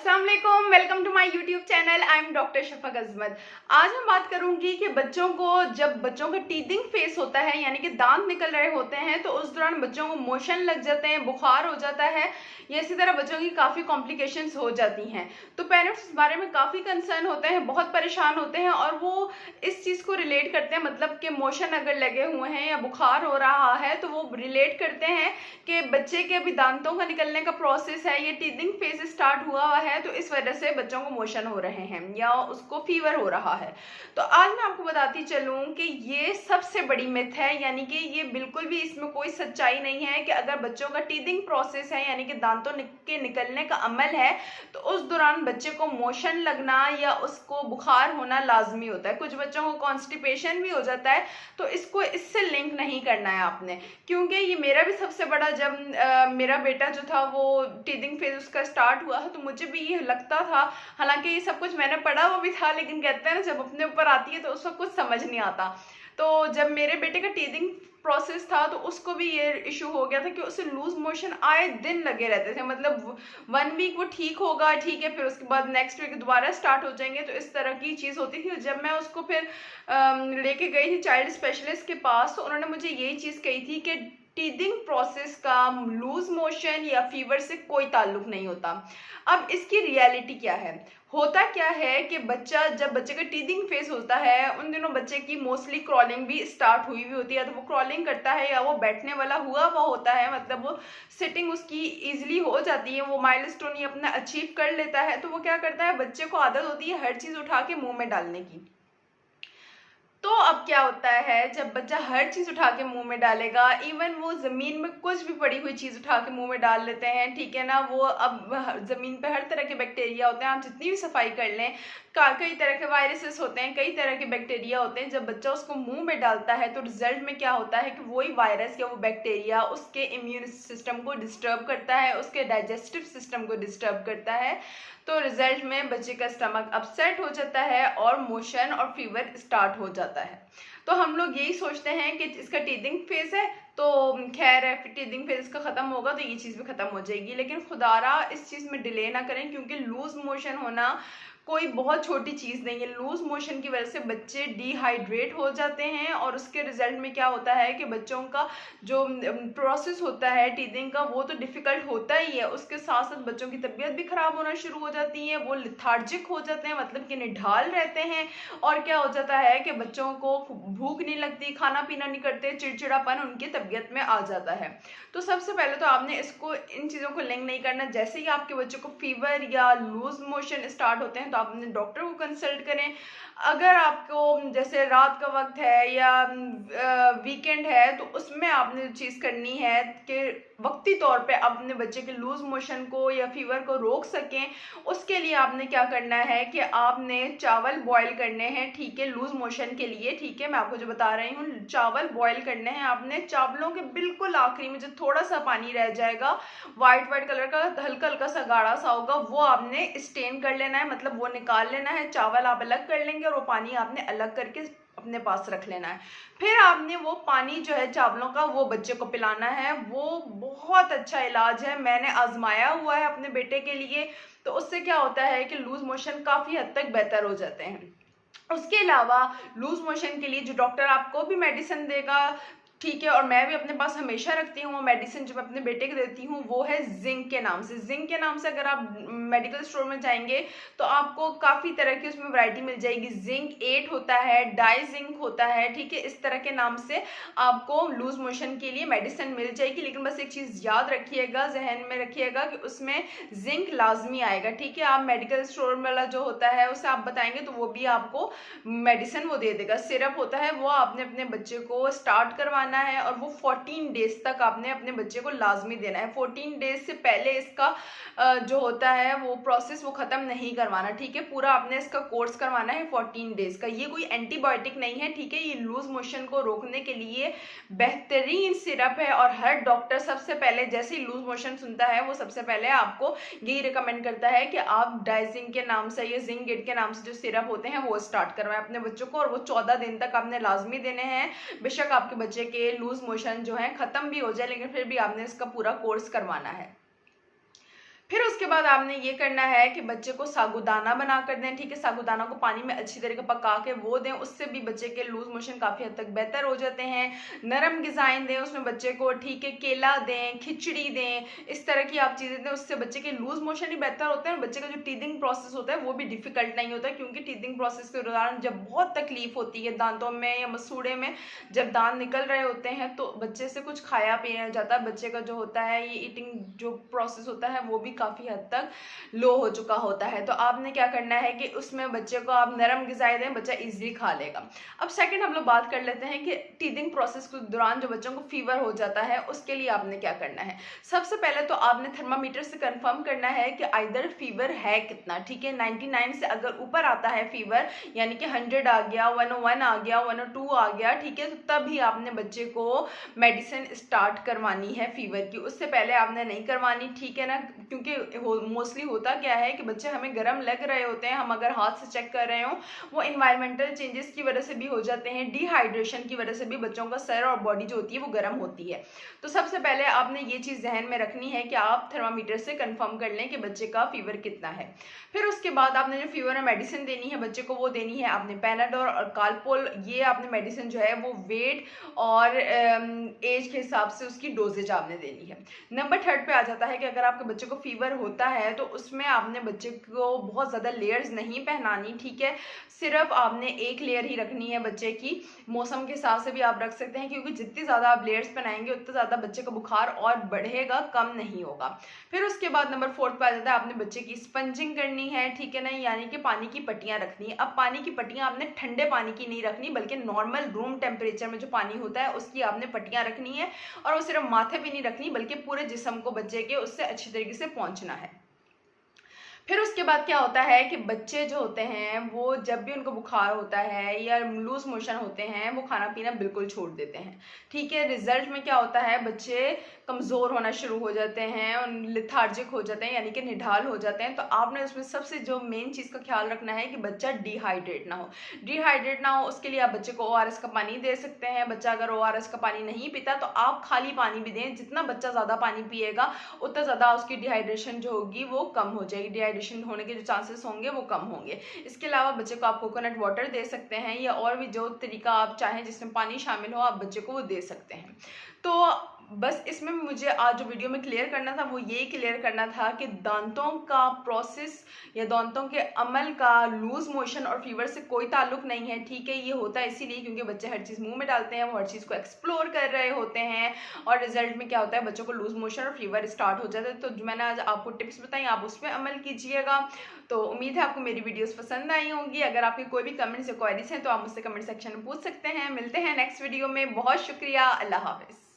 अस्सलाम वालेकुम, welcome to my YouTube channel. I am doctor Shafaq Azmat. आज मैं बात करूंगी कि बच्चों को जब बच्चों का टीथिंग फेस होता है यानी कि दांत निकल रहे होते हैं तो उस दौरान बच्चों को मोशन लग जाते हैं, बुखार हो जाता है या इसी तरह बच्चों की काफ़ी कॉम्प्लिकेशंस हो जाती हैं। तो पेरेंट्स इस बारे में काफ़ी कंसर्न होते हैं, बहुत परेशान होते हैं और वो इस चीज़ को रिलेट करते हैं, मतलब कि मोशन अगर लगे हुए हैं या बुखार हो रहा है तो वो रिलेट करते हैं कि बच्चे के अभी दांतों का निकलने का प्रोसेस है, ये टीथिंग फेज स्टार्ट हुआ है तो इस वजह से बच्चों को मोशन हो रहे हैं या उसको फीवर हो रहा है। तो आज मैं आपको बताती चलूं कि ये सबसे बड़ी मिथ है, यानी कि ये बिल्कुल भी इसमें कोई सच्चाई नहीं है कि अगर बच्चों का टीथिंग प्रोसेस है यानी कि दांतों के निकलने का अमल है तो उस दौरान बच्चे को मोशन लगना या उसको बुखार होना लाजमी होता है। कुछ बच्चों को कॉन्स्टिपेशन भी हो जाता है, तो इसको इससे लिंक नहीं करना है आपने, क्योंकि ये मेरा भी सबसे बड़ा जब मेरा बेटा जो था वो टीथिंग फेज उसका स्टार्ट हुआ तो मुझे भी ये लगता था, हालांकि ये सब कुछ मैंने पढ़ा वो भी था, लेकिन कहते हैं ना जब अपने ऊपर आती है तो उसको कुछ समझ नहीं आता। तो जब मेरे बेटे का टीथिंग प्रोसेस था तो उसको भी ये इशू हो गया था कि उसे लूज मोशन आए दिन लगे रहते थे, मतलब 1 वीक वो ठीक होगा, ठीक है, फिर उसके बाद नेक्स्ट वीक दोबारा स्टार्ट हो जाएंगे, तो इस तरह की चीज़ होती थी। जब मैं उसको फिर लेके गई थी चाइल्ड स्पेशलिस्ट के पास तो उन्होंने मुझे यही चीज़ कही थी कि टीथिंग प्रोसेस का लूज मोशन या फीवर से कोई ताल्लुक नहीं होता। अब इसकी रियलिटी क्या है, होता क्या है कि जब बच्चे का टीथिंग फेस होता है उन दिनों बच्चे की मोस्टली क्रॉलिंग भी स्टार्ट हुई हुई होती है, तो वो क्रॉलिंग करता है या वो बैठने वाला हुआ होता है, मतलब वो सिटिंग उसकी इजीली हो जाती है, वो माइलस्टोन ही अपना अचीव कर लेता है। तो वो क्या करता है, बच्चे को आदत होती है हर चीज़ उठा के मुंह में डालने की। तो अब क्या होता है, जब बच्चा हर चीज उठा के मुंह में डालेगा, इवन वो जमीन में कुछ भी पड़ी हुई चीज उठा के मुंह में डाल लेते हैं, ठीक है ना। वो अब जमीन पे हर तरह के बैक्टीरिया होते हैं, आप जितनी भी सफाई कर लें, कई तरह के वायरसेस होते हैं, कई तरह के बैक्टीरिया होते हैं। जब बच्चा उसको मुंह में डालता है तो रिजल्ट में क्या होता है कि वही वायरस या वो बैक्टीरिया उसके इम्यून सिस्टम को डिस्टर्ब करता है, उसके डाइजेस्टिव सिस्टम को डिस्टर्ब करता है। तो रिजल्ट में बच्चे का स्टमक अपसेट हो जाता है और मोशन और फीवर स्टार्ट हो जाता है। तो हम लोग यही सोचते हैं कि इसका टीथिंग फेज है तो खैर है, फिर टीथिंग फेज इसका खत्म होगा तो ये चीज़ भी खत्म हो जाएगी, लेकिन खुदारा इस चीज़ में डिले ना करें, क्योंकि लूज मोशन होना कोई बहुत छोटी चीज़ नहीं है। लूज मोशन की वजह से बच्चे डिहाइड्रेट हो जाते हैं और उसके रिजल्ट में क्या होता है कि बच्चों का जो प्रोसेस होता है टीथिंग का वो तो डिफ़िकल्ट होता ही है, उसके साथ साथ बच्चों की तबीयत भी ख़राब होना शुरू हो जाती है, वो लिथार्जिक हो जाते हैं, मतलब कि निढाल रहते हैं। और क्या हो जाता है कि बच्चों को भूख नहीं लगती, खाना पीना नहीं करते, चिड़चिड़ापन उनकी तबीयत में आ जाता है। तो सबसे पहले तो आपने इसको इन चीज़ों को लिंक नहीं करना। जैसे ही आपके बच्चों को फीवर या लूज मोशन स्टार्ट होते हैं तो आप अपने डॉक्टर को कंसल्ट करें। अगर आपको जैसे रात का वक्त है या वीकेंड है तो उसमें आपने चीज़ करनी है कि वक्ती तौर पे आप अपने बच्चे के लूज मोशन को या फीवर को रोक सकें, उसके लिए आपने क्या करना है कि आपने चावल बॉईल करने हैं, ठीक है, लूज मोशन के लिए, ठीक है, मैं आपको जो बता रही हूँ, चावल बॉईल करने हैं आपने। चावलों के बिल्कुल आखिरी में जो थोड़ा सा पानी रह जाएगा वाइट वाइट कलर का, हल्का हल्का सा गाढ़ा सा होगा, वो आपने स्टेन कर लेना है, मतलब वो निकाल लेना है। चावल आप अलग कर लेंगे और वो पानी आपने अलग करके अपने पास रख लेना है। फिर आपने वो पानी जो है चावलों का वो बच्चे को पिलाना है। वो बहुत अच्छा इलाज है, मैंने आजमाया हुआ है अपने बेटे के लिए, तो उससे क्या होता है कि लूज मोशन काफ़ी हद तक बेहतर हो जाते हैं। उसके अलावा लूज मोशन के लिए जो डॉक्टर आपको भी मेडिसिन देगा, ठीक है, और मैं भी अपने पास हमेशा रखती हूँ मेडिसिन जो मैं अपने बेटे को देती हूँ, वो है जिंक के नाम से। जिंक के नाम से अगर आप मेडिकल स्टोर में जाएंगे तो आपको काफ़ी तरह की उसमें वैरायटी मिल जाएगी। जिंक 8 होता है, डाई जिंक होता है, ठीक है, इस तरह के नाम से आपको लूज मोशन के लिए मेडिसिन मिल जाएगी। लेकिन बस एक चीज़ याद रखिएगा, जहन में रखिएगा कि उसमें जिंक लाजमी आएगा, ठीक है। आप मेडिकल स्टोर वाला जो होता है उसे आप बताएंगे तो वो भी आपको मेडिसिन वो दे देगा। सिरप होता है वो आपने अपने बच्चे को स्टार्ट करवाना है और वो 14 डेज तक आपने अपने बच्चे को लाजमी देना है। 14 डेज से पहले इसका जो होता है वो प्रोसेस वो ख़त्म नहीं करवाना, ठीक है, पूरा आपने इसका कोर्स करवाना है 14 डेज का। ये कोई एंटीबायोटिक नहीं है, ठीक है, ये लूज मोशन को रोकने के लिए बेहतरीन सिरप है। और हर डॉक्टर सबसे पहले जैसे ही लूज मोशन सुनता है वो सबसे पहले आपको यही रिकमेंड करता है कि आप डाइजिंग के नाम से या जिंक के नाम से जो सिरप होते हैं वो स्टार्ट करवाएं अपने बच्चों को, और वो 14 दिन तक आपने लाजमी देने हैं। बेशक आपके बच्चे के लूज मोशन जो है खत्म भी हो जाए, लेकिन फिर भी आपने इसका पूरा कोर्स करवाना है। फिर उसके बाद आपने ये करना है कि बच्चे को साबूदाना बना कर दें, ठीक है। साबूदाना को पानी में अच्छी तरीके पका के वो दें, उससे भी बच्चे के लूज मोशन काफ़ी हद तक बेहतर हो जाते हैं। नरम गिज़ाएं दें उसमें बच्चे को, ठीक है। केला दें, खिचड़ी दें, इस तरह की आप चीज़ें दें, उससे बच्चे के लूज मोशन ही बेहतर होते हैं और बच्चे का जो टीथिंग प्रोसेस होता है वो भी डिफिकल्ट नहीं होता, क्योंकि टीथिंग प्रोसेस के दौरान जब बहुत तकलीफ होती है दांतों में या मसूड़े में, जब दांत निकल रहे होते हैं तो बच्चे से कुछ खाया पिया जाता है, बच्चे का जो होता है ये ईटिंग जो प्रोसेस होता है वो भी काफ़ी हद तक लो हो चुका होता है। तो आपने क्या करना है कि उसमें बच्चे को आप नरम गिज़ाएं दें, बच्चा इजीली खा लेगा। अब सेकंड हम लोग बात कर लेते हैं कि टीथिंग प्रोसेस के दौरान जो बच्चों को फीवर हो जाता है उसके लिए आपने क्या करना है। सबसे पहले तो आपने थर्मामीटर से कंफर्म करना है कि आइदर फीवर है कितना, ठीक है। 99 से अगर ऊपर आता है फीवर, यानी कि 100 आ गया, 101 आ गया, 102 आ गया, ठीक है, तो तभी आपने बच्चे को मेडिसिन स्टार्ट करवानी है फीवर की, उससे पहले आपने नहीं करवानी, ठीक है ना। क्योंकि मोस्टली होता क्या है कि बच्चे हमें गर्म लग रहे होते हैं, हम अगर हाथ से चेक कर रहे हो, वो इन्वायरमेंटल चेंजेस की वजह से भी हो जाते हैं, डिहाइड्रेशन की वजह से भी बच्चों का सर और बॉडी जो होती है वो गर्म होती है। तो सबसे पहले आपने ये चीज़ जहन में रखनी है कि आप थर्मामीटर से कंफर्म कर लें कि बच्चे का फीवर कितना है। फिर उसके बाद आपने जो फीवर में मेडिसिन देनी है बच्चे को वो देनी है आपने पैनाडोल और कालपोल। ये आपने मेडिसिन जो है वो वेट और एज के हिसाब से उसकी डोजेज आपने देनी है। नंबर थर्ड पे आ जाता है कि अगर आपके बच्चे को फीवर होता है तो उसमें आपने बच्चे को बहुत ज़्यादा लेयर्स नहीं पहनानी, ठीक है। सिर्फ आपने एक लेयर ही रखनी है बच्चे की। मौसम के हिसाब से भी आप रख सकते हैं, क्योंकि जितनी ज़्यादा आप लेयर्स पहनाएंगे उतना ज़्यादा बच्चे का बुखार और बढ़ेगा, कम नहीं होगा। फिर उसके बाद नंबर फोर्थ पे आ जाता है आपने बच्चे की स्पंजिंग करनी है, ठीक है ना, यानी कि पानी की पट्टियाँ रखनी है। अब पानी की पट्टियाँ आपने ठंडे पानी की नहीं रखनी, बल्कि नॉर्मल रूम टेम्परेचर में जो पानी होता है उसकी आपने पट्टियाँ रखनी है। और वो सिर्फ माथे पे नहीं रखनी बल्कि पूरे जिस्म को बच्चे के उससे अच्छी तरीके से पहुँचना है। फिर उसके बाद क्या होता है कि बच्चे जो होते हैं वो जब भी उनको बुखार होता है या लूज मोशन होते हैं वो खाना पीना बिल्कुल छोड़ देते हैं, ठीक है। रिजल्ट में क्या होता है, बच्चे कमज़ोर होना शुरू हो जाते हैं और लिथार्जिक हो जाते हैं, यानी कि निढाल हो जाते हैं। तो आपने उसमें सबसे जो मेन चीज़ का ख्याल रखना है कि बच्चा डिहाइड्रेट ना हो। डिहाइड्रेट ना हो उसके लिए आप बच्चे को ORS का पानी दे सकते हैं। बच्चा अगर ORS का पानी नहीं पीता तो आप खाली पानी भी दें। जितना बच्चा ज़्यादा पानी पिएगा उतना ज़्यादा उसकी डिहाइड्रेशन जो होगी वो कम हो जाएगी, डिहाइड्रेशन होने के जो चांसेस होंगे वो कम होंगे। इसके अलावा बच्चे को आप कोकोनट वाटर दे सकते हैं या और भी जो तरीका आप चाहें जिसमें पानी शामिल हो आप बच्चे को वो दे सकते हैं। तो बस इसमें मुझे आज जो वीडियो में क्लियर करना था वो ये क्लियर करना था कि दांतों का प्रोसेस या दांतों के अमल का लूज मोशन और फीवर से कोई ताल्लुक नहीं है, ठीक है। ये होता है इसीलिए क्योंकि बच्चे हर चीज़ मुंह में डालते हैं, वो हर चीज़ को एक्सप्लोर कर रहे होते हैं और रिजल्ट में क्या होता है बच्चों को लूज मोशन और फीवर स्टार्ट हो जाता है। तो जो मैंने आज आपको टिप्स बताई आप उस पर अमल कीजिएगा। तो उम्मीद है आपको मेरी वीडियोस पसंद आई होंगी। अगर आपके कोई भी कमेंट्स या क्वेरीज हैं तो आप मुझसे कमेंट सेक्शन में पूछ सकते हैं। मिलते हैं नेक्स्ट वीडियो में। बहुत शुक्रिया। अल्लाह हाफिज़।